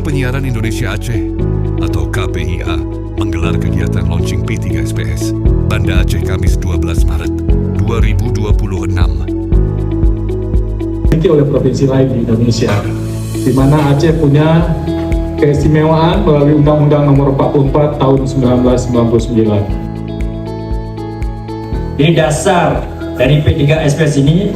Penyiaran Indonesia Aceh atau KPIA menggelar kegiatan launching P3SPS Banda Aceh Kamis 12 Maret 2026. Oleh provinsi lain di Indonesia, di mana Aceh punya keistimewaan melalui Undang-Undang Nomor 44 Tahun 1999. Jadi dasar dari P3SPS ini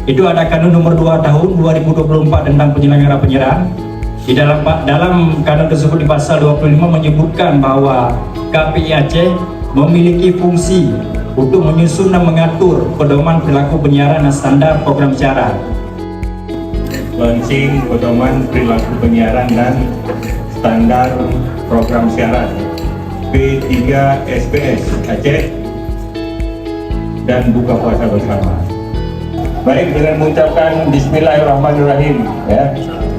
itu ada Kanun Nomor 2 Tahun 2024 tentang penyelenggara penyerang. Di dalam kanun tersebut di pasal 25 menyebutkan bahwa KPI Aceh memiliki fungsi untuk menyusun dan mengatur pedoman perilaku penyiaran dan standar program siaran. Launching pedoman perilaku penyiaran dan standar program siaran P3SPS Aceh dan buka puasa bersama. Baik, dengan mengucapkan Bismillahirrahmanirrahim, ya,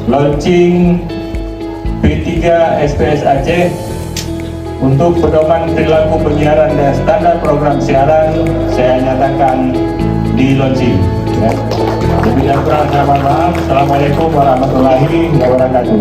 launching P3SPS Aceh untuk pedoman perilaku penyiaran dan standar program siaran saya nyatakan di launching. Ya. Lebih dan kurang saya mohon maaf. Assalamualaikum warahmatullahi wabarakatuh.